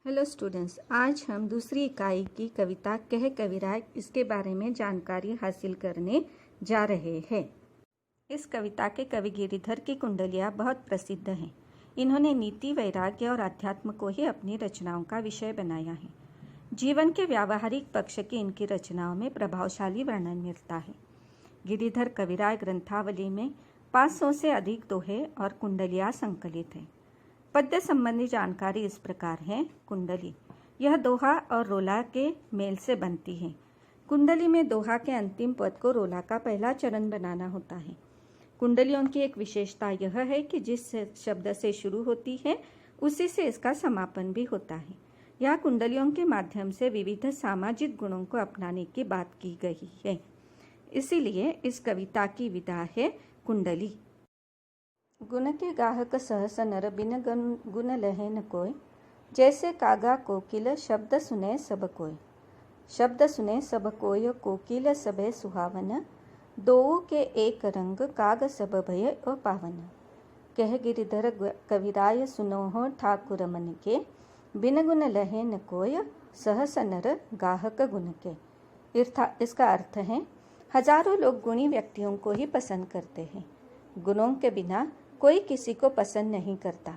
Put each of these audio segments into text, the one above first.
Hello students, आज हम दूसरी इकाई की कविता कह कविराय इसके बारे में जानकारी हासिल करने जा रहे हैं। इस कविता के कवि गिरिधर की कुंडलियाँ बहुत प्रसिद्ध हैं। इन्होंने नीति, वैराग्य और अध्यात्म को ही अपनी रचनाओं का विषय बनाया है। जीवन के व्यावहारिक पक्ष की इनकी रचनाओं में प्रभावशाली वर्णन मिलता है। गिरिधर कविराय ग्रंथावली में 500 से अधिक दोहे और कुंडलियाँ संकलित हैं। पद्य संबंधी जानकारी इस प्रकार है। कुंडली, यह दोहा और रोला के मेल से बनती है। कुंडली में दोहा के अंतिम पद को रोला का पहला चरण बनाना होता है। कुंडलियों की एक विशेषता यह है कि जिस शब्द से शुरू होती है उसी से इसका समापन भी होता है। यह कुंडलियों के माध्यम से विविध सामाजिक गुणों को अपनाने की बात की गई है। इसीलिए इस कविता की विधा है कुंडली। गुण के गाहक सहस नर बिन गुण लहे न कोय, जैसे कागा कोकिल शब्द सुने सब कोय। शब्द सुने सब कोय कोकिल सबे सुहावन, दोऊ के एक रंग काग सब भय पावन। कह गिरिधर कविराय सुनोहो ठाकुर मन के, बिन गुण लहे न कोय सहस नर गाहक गुण के। इसका अर्थ है, हजारों लोग गुणी व्यक्तियों को ही पसंद करते हैं, गुणों के बिना कोई किसी को पसंद नहीं करता।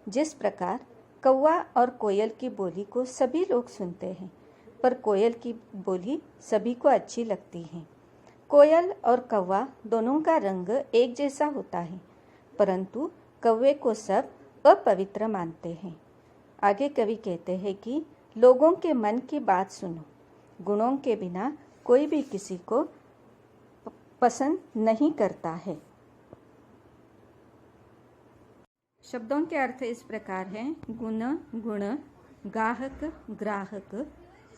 जिस प्रकार कौवा और कोयल की बोली को सभी लोग सुनते हैं, पर कोयल की बोली सभी को अच्छी लगती है। कोयल और कौवा दोनों का रंग एक जैसा होता है, परंतु कौवे को सब अपवित्र मानते हैं। आगे कवि कहते हैं कि लोगों के मन की बात सुनो, गुणों के बिना कोई भी किसी को पसंद नहीं करता है। शब्दों के अर्थ इस प्रकार हैं। गुण, गुण, गाहक, ग्राहक,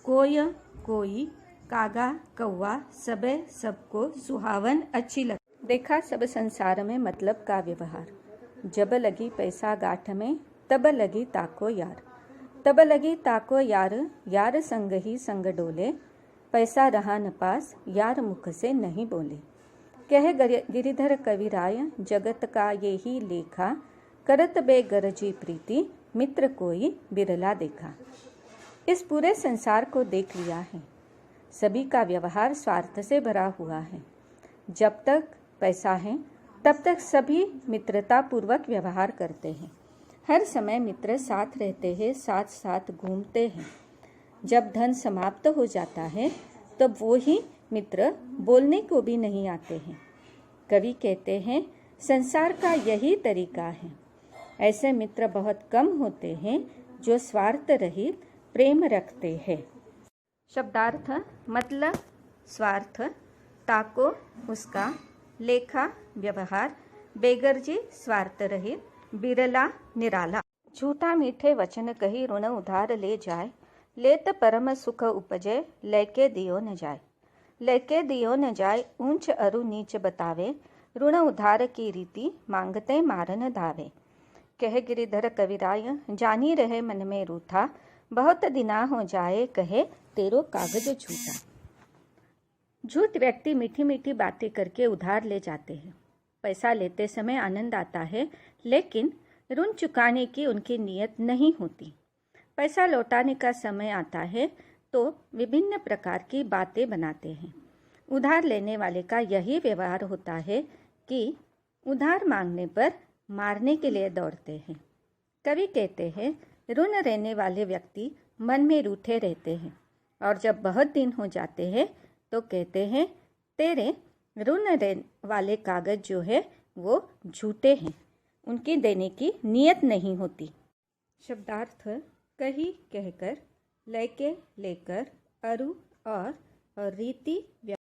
कोय, कोई, कागा, कौवा, सबे, सबको, सुहावन, अच्छी लग। देखा सब संसार में मतलब का व्यवहार, जब लगी पैसा गाठ में तब लगी ताको यार। तब लगी ताको यार, यार संग ही संग डोले, पैसा रहा न पास यार मुख से नहीं बोले। कह गिरिधर कविराय जगत का ये ही लेखा, करत बेगरजी प्रीति मित्र कोई बिरला देखा। इस पूरे संसार को देख लिया है, सभी का व्यवहार स्वार्थ से भरा हुआ है। जब तक पैसा है तब तक सभी मित्रता पूर्वक व्यवहार करते हैं। हर समय मित्र साथ रहते हैं, साथ साथ घूमते हैं। जब धन समाप्त हो जाता है तब वो ही मित्र बोलने को भी नहीं आते हैं। कवि कहते हैं, संसार का यही तरीका है। ऐसे मित्र बहुत कम होते हैं जो स्वार्थ रहित प्रेम रखते हैं। शब्दार्थ मतलब स्वार्थ, ताको उसका, लेखा व्यवहार, बेगरजी स्वार्थ रहित, बिरला निराला। झूठा मीठे वचन कही ऋण उधार ले जाए, लेत परम सुख उपजे लेके दियो न जाए। लेके दियो न जाए ऊंच अरु नीच बतावे, ऋण उधार की रीति मांगते मारन धावे। कह गिरिधर कविराय जानी रहे मन में रूठा, बहुत दिना हो जाए कहे तेरो कागज झूठा। झूठ व्यक्ति मीठी मीठी बातें करके उधार ले जाते हैं। पैसा लेते समय आनंद आता है, लेकिन ऋण चुकाने की उनकी नीयत नहीं होती। पैसा लौटाने का समय आता है तो विभिन्न प्रकार की बातें बनाते हैं। उधार लेने वाले का यही व्यवहार होता है कि उधार मांगने पर मारने के लिए दौड़ते हैं। कवि कहते हैं, ऋण लेने वाले व्यक्ति मन में रूठे रहते हैं और जब बहुत दिन हो जाते हैं तो कहते हैं, तेरे ऋण वाले कागज जो है वो झूठे हैं, उनकी देने की नीयत नहीं होती। शब्दार्थ कही कहकर, लेके लेकर, अरु और रीति